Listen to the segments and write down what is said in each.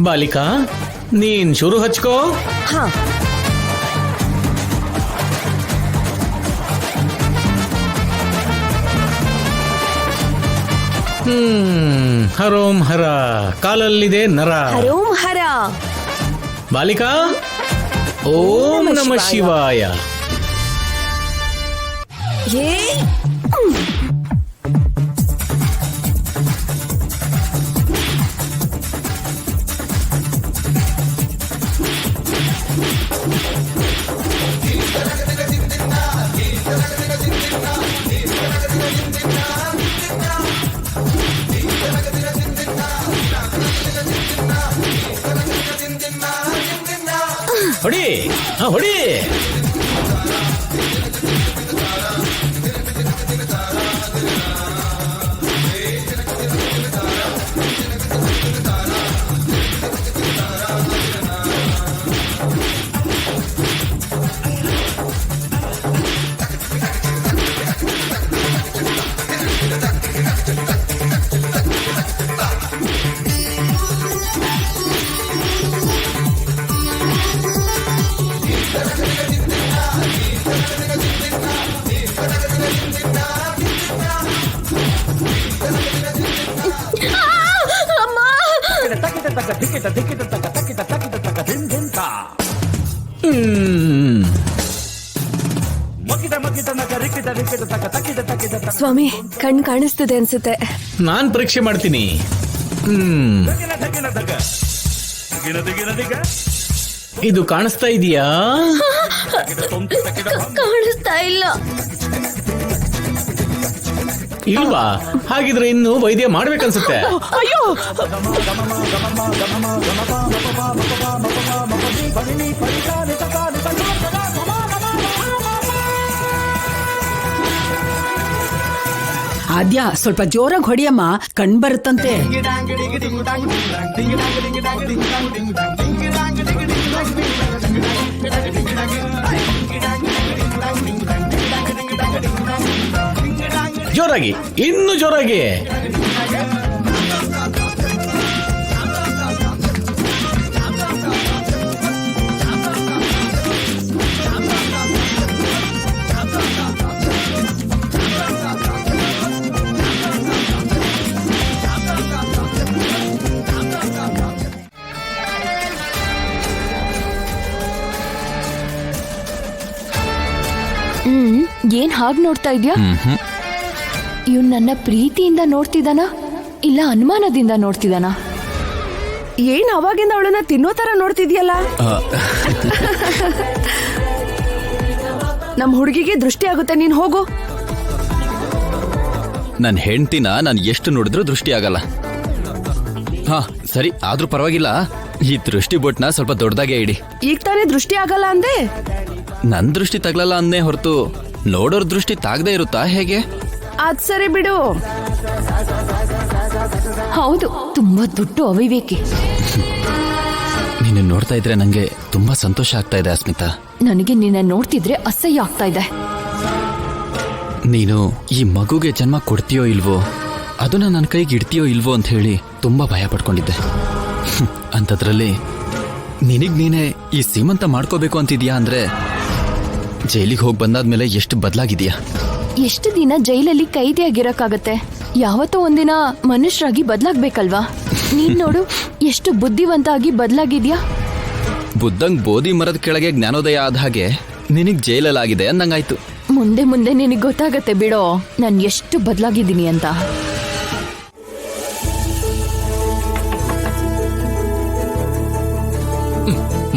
ಬಾಲಿಕಾ, ನೀನ್ ಶುರು ಹಚ್ಕೋ. ಹಾ. ಹರೋಂ ಹರ, ಕಾಲಲ್ಲಿದೆ ನರ. ಹರೋಂ ಹರ. ಬಾಲಿಕಾ, ಓಂ ನಮಃ ಶಿವಾಯ. ಏ ಹೊಡಿ, ಹೊಡಿ. ಸ್ವಾಮಿ, ಕಣ್ ಕಾಣಿಸ್ತಿದೆ ಅನ್ಸುತ್ತೆ. ನಾನ್ ಪರೀಕ್ಷೆ ಮಾಡ್ತೀನಿ. ಇದು ಕಾಣಿಸ್ತಾ ಇದೆಯಾ? ಕಾಣಿಸ್ತಾ ಇಲ್ಲ. ಇಲ್ವಾ? ಹಾಗಿದ್ರೆ ಇನ್ನು ವೈದ್ಯ ಮಾಡ್ಬೇಕನ್ಸುತ್ತೆ. ಅಯ್ಯೋ, ಆದ್ಯ, ಸ್ವಲ್ಪ ಜೋರಾಗಿ ಹೊಡಿಯಮ್ಮ, ಕಣ್ ಬರುತ್ತಂತೆ. ಜೋರಾಗಿ, ಇನ್ನು ಜೋರಾಗಿ. ಏನ್ ಹಾಗ್ ನೋಡ್ತಾ ಇದ್ಯಾ? ಇವ್ನ್ ನನ್ನ ಪ್ರೀತಿಯಿಂದ ನೋಡ್ತಿದ್ದಾನ ಇಲ್ಲ ಅನುಮಾನದಿಂದ ನೋಡ್ತಿದ್ದಾನ? ಏನ್ ಅವಾಗಿಂದ ಅವಳನ್ನ ತಿನ್ನೋ ತರ ನೋಡ್ತಿದ್ಯಲ್ಲ? ನಮ್ ಹುಡುಗಿಗೆ ದೃಷ್ಟಿ ಆಗುತ್ತೆ, ನೀನ್ ಹೋಗು. ನನ್ ಹೆಂಡ್ತಿನ ನಾನು ಎಷ್ಟು ನೋಡಿದ್ರು ದೃಷ್ಟಿ ಆಗಲ್ಲ. ಹಾ ಸರಿ, ಆದ್ರೂ ಪರವಾಗಿಲ್ಲ, ಈ ದೃಷ್ಟಿ ಬೊಟ್ನ ಸ್ವಲ್ಪ ದೊಡ್ಡದಾಗೆ ಇಡಿ. ಈಗ ತಾನೇ ದೃಷ್ಟಿ ಆಗಲ್ಲ ಅಂದೆ. ನನ್ ದೃಷ್ಟಿ ತಗ್ಲಲ್ಲ ಅಂದೇ ಹೊರತು ನೋಡೋರ್ ದೃಷ್ಟಿ ತಾಗದೆ ಇರುತ್ತಾ ಹೇಗೆ? ಅದ್ ಸರಿ ಬಿಡು. ಹೌದು, ತುಂಬಾ ದುಡ್ಡು ಅವಿವೇಕಿ. ನೀನು ನೋಡ್ತಾ ಇದ್ರೆ ನಂಗೆ ತುಂಬಾ ಸಂತೋಷ ಆಗ್ತಾ ಇದೆ ಅಸ್ಮಿತಾ. ನನಗೆ ನಿನ್ನ ನೋಡ್ತಿದ್ರೆ ಅಸಹ್ಯ ಆಗ್ತಾ ಇದೆ. ನೀನು ಈ ಮಗುಗೆ ಜನ್ಮ ಕೊಡ್ತೀಯೋ ಇಲ್ವೋ, ಅದನ್ನ ನನ್ನ ಕೈಗೆ ಇಡ್ತೀಯೋ ಇಲ್ವೋ ಅಂತ ಹೇಳಿ ತುಂಬಾ ಭಯ ಪಡ್ಕೊಂಡಿದ್ದೆ. ಅಂಥದ್ರಲ್ಲಿ ನಿನಗ್ ನೀನೇ ಈ ಸೀಮಂತ ಮಾಡ್ಕೋಬೇಕು ಅಂತಿದ್ಯಾ ಅಂದ್ರೆ ಜೈಲಿಗೆ ಹೋಗಿ ಬಂದಾದ್ಮೇಲೆ ಎಷ್ಟು ಬದಲಾಗಿದ್ಯಾ. ಎಷ್ಟು ದಿನ ಜೈಲಲ್ಲಿ ಕೈದಿಯಾಗಿರಕ್ಕಾಗತ್ತೆ? ಯಾವತ್ತೋ ಒಂದಿನ ಮನುಷ್ಯರಾಗಿ ಬದಲಾಗ್ಬೇಕಲ್ವಾ? ನೀನ್ ನೋಡು, ಎಷ್ಟು ಬುದ್ಧಿವಂತ ಆಗಿ ಬದಲಾಗಿದ್ಯಾ. ಬುದ್ಧಂಗ್ ಬೋಧಿ ಮರದ ಕೆಳಗೆ ಜ್ಞಾನೋದಯ ಆದ ಹಾಗೆ ನಿನಗ್ ಜೈಲಲ್ಲಾಗಿದೆ ಅಂದಂಗಾಯ್ತು. ಮುಂದೆ ಮುಂದೆ ನಿನಗ್ ಗೊತ್ತಾಗತ್ತೆ ಬಿಡೋ, ನಾನ್ ಎಷ್ಟು ಬದಲಾಗಿದ್ದೀನಿ ಅಂತ.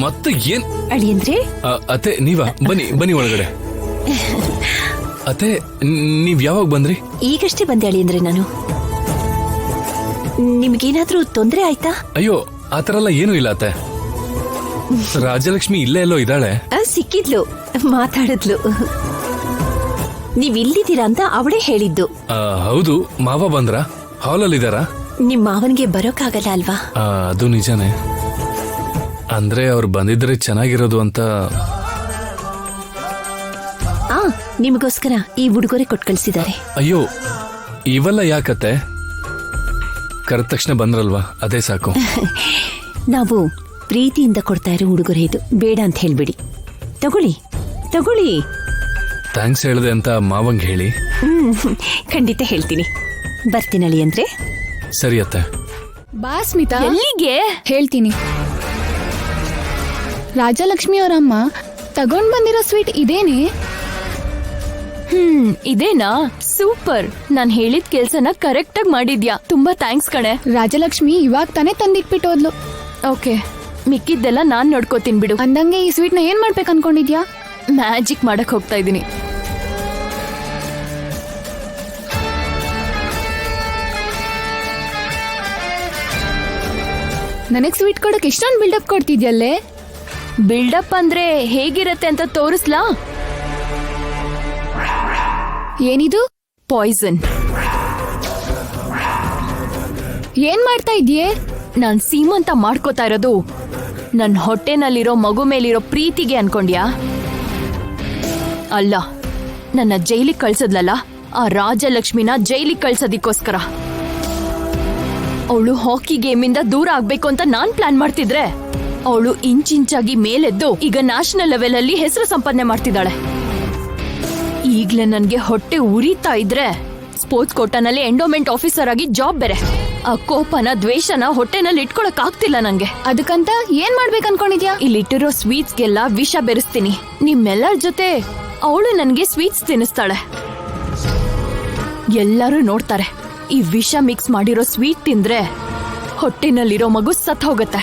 ಮತ್ತೆ ಏನ್ ಅಳಿಯಂದ್ರೆ? ಅತ್ತೆ ನೀವಾ? ಬನ್ನಿ ಬನ್ನಿ ಒಳಗಡೆ. ಅತ್ತೆ ನೀವ್ ಯಾವಾಗ ಬಂದ್ರಿ? ಈಗಷ್ಟೇ ಬಂದೆ ಅಳಿಯಂದ್ರೆ. ನಾನು ನಿಮ್ಗೇನಾದ್ರೂ ತೊಂದ್ರೆ ಆಯ್ತಾ? ಅಯ್ಯೋ ಆತರ ಎಲ್ಲ ಏನೂ ಇಲ್ಲ ಅತ್ತೆ. ರಾಜಲಕ್ಷ್ಮಿ ಇಲ್ಲೇ ಎಲ್ಲೋ ಇದ್ದಾಳೆ. ಸಿಕ್ಕಿದ್ಲು, ಮಾತಾಡಿದ್ಲು. ನೀವ್ ಇಲ್ಲಿದ್ದೀರಾ ಅಂತ ಅವಳೇ ಹೇಳಿದ್ದು. ಹೌದು, ಮಾವ ಬಂದ್ರ? ಹಾಲಲ್ಲಿ ಇದಾರಾ? ನಿಮ್ ಮಾವನ್ಗೆ ಬರೋಕ್ಕಾಗಲ್ಲ ಅಲ್ವಾ? ಅದು ನಿಜಾನೇ. ಅಂದ್ರೆ ಅವ್ರು ಬಂದಿದ್ರೆ ಚೆನ್ನಾಗಿರೋದು ಅಂತ. ನಿಮಗೋಸ್ಕರ ಈ ಉಡುಗೊರೆ ಕೊಟ್ಟು ಕಳ್ಸಿದ್ದಾರೆ. ಅಯ್ಯೋ ಇವೆಲ್ಲ ಯಾಕತ್ತೆ? ಕರೆದ ತಕ್ಷಣ ಬಂದ್ರಲ್ವಾ, ಅದೇ ಸಾಕು. ನಾವು ಪ್ರೀತಿಯಿಂದ ಕೊಡ್ತಾ ಇರೋ ಉಡುಗೊರೆ ಇದು, ಬೇಡ ಅಂತ ಹೇಳ್ಬಿಡಿ. ತಗೊಳ್ಳಿ ತಗೊಳ್ಳಿ. ಥ್ಯಾಂಕ್ಸ್ ಹೇಳಿದೆ ಅಂತ ಮಾವಂಗ್ ಹೇಳಿ. ಖಂಡಿತ ಹೇಳ್ತೀನಿ. ಬರ್ತೀನಳಿ ಅಂದ್ರೆ. ಸರಿ ಅತ್ತೆ. ಬಾ ಸ್ಮಿತಾ. ಎಲ್ಲಿಗೆ? ಹೇಳ್ತೀನಿ. ರಾಜಲಕ್ಷ್ಮಿ ಅವರಮ್ಮ ತಗೊಂಡ್ ಬಂದಿರೋ ಸ್ವೀಟ್ ಇದೇನೆ. ಇದೇನಾ? ಸೂಪರ್. ನಾನ್ ಹೇಳಿದ ಕೆಲ್ಸನ ಕರೆಕ್ಟ್ ಆಗಿ ಮಾಡಿದ್ಯಾ. ತುಂಬಾ ಥ್ಯಾಂಕ್ಸ್ ಕಣೆ. ರಾಜಲಕ್ಷ್ಮಿ ಇವಾಗ ತಾನೇ ತಂದಿಟ್ಬಿಟ್ಟು ಹೋದ್ಲು. ಓಕೆ, ಮಿಕ್ಕಿದ್ದೆಲ್ಲ ನಾನ್ ನೋಡ್ಕೋತೀನಿ ಬಿಡು. ಅಂದಂಗೆ ಈ ಸ್ವೀಟ್ ನ ಏನ್ ಮಾಡ್ಬೇಕು ಅನ್ಕೊಂಡಿದ್ಯಾ? ಮ್ಯಾಜಿಕ್ ಮಾಡಕ್ ಹೋಗ್ತಾ ಇದೀನಿ. ನನಗ್ ಸ್ವೀಟ್ ಕೊಡಕ್ ಇಷ್ಟೊಂದು ಬಿಲ್ಡಪ್ ಕೊಡ್ತಿದ್ಯಲ್ಲೇ. ಬಿಲ್ಡಪ್ ಅಂದ್ರೆ ಹೇಗಿರತ್ತೆ ಅಂತ ತೋರಿಸ್ಲಾ? ಏನಿದು? ಪಾಯ್ಸನ್. ಏನ್ ಮಾಡ್ತಾ ಇದ್ಯೆ? ನಾನ್ ಸೀಮಂತ ಮಾಡ್ಕೋತಾ ಇರೋದು ನನ್ ಹೊಟ್ಟೆನಲ್ಲಿರೋ ಮಗು ಮೇಲಿರೋ ಪ್ರೀತಿಗೆ ಅನ್ಕೊಂಡ್ಯಾ? ಅಲ್ಲ, ನನ್ನ ಜೈಲಿಗೆ ಕಳ್ಸದ್ಲಲ್ಲ ಆ ರಾಜಲಕ್ಷ್ಮಿನ ಜೈಲಿಗೆ ಕಳ್ಸೋದಿಕ್ಕೋಸ್ಕರ. ಅವಳು ಹಾಕಿ ಗೇಮಿಂದ ದೂರ ಆಗ್ಬೇಕು ಅಂತ ನಾನ್ ಪ್ಲಾನ್ ಮಾಡ್ತಿದ್ರೆ ಅವಳು ಇಂಚಿಂಚಾಗಿ ಮೇಲೆದ್ದು ಈಗ ನ್ಯಾಷನಲ್ ಲೆವೆಲ್ ಅಲ್ಲಿ ಹೆಸರು ಸಂಪಾದನೆ ಮಾಡ್ತಿದ್ದಾಳೆ. ಈಗ್ಲೇ ನನ್ಗೆ ಹೊಟ್ಟೆ ಉರಿತಾ ಇದ್ರೆ ಸ್ಪೋರ್ಟ್ಸ್ ಕೋಟಾನಲ್ಲಿ ಎಂಡೋಮೆಂಟ್ ಆಫೀಸರ್ ಆಗಿ ಜಾಬ್ ಬೇರೆ. ಆ ಕೋಪನ ದ್ವೇಷನ ಹೊಟ್ಟೆನಲ್ಲಿ ಇಟ್ಕೊಳಕ್ ಆಗ್ತಿಲ್ಲ ನಂಗೆ. ಅದಕ್ಕಂತ ಏನ್ ಮಾಡ್ಬೇಕು ಅನ್ಕೊಂಡಿದ್ಯಾ? ಇಲ್ಲಿಟ್ಟಿರೋ ಸ್ವೀಟ್ಸ್ಗೆಲ್ಲ ವಿಷ ಬೆರೆಸ್ತೀನಿ. ನಿಮ್ಮೆಲ್ಲರ ಜೊತೆ ಅವಳು ನನ್ಗೆ ಸ್ವೀಟ್ಸ್ ತಿನ್ನಿಸ್ತಾಳೆ. ಎಲ್ಲರೂ ನೋಡ್ತಾರೆ. ಈ ವಿಷ ಮಿಕ್ಸ್ ಮಾಡಿರೋ ಸ್ವೀಟ್ ತಿಂದ್ರೆ ಹೊಟ್ಟೆನಲ್ಲಿರೋ ಮಗು ಸತ್ ಹೋಗತ್ತೆ.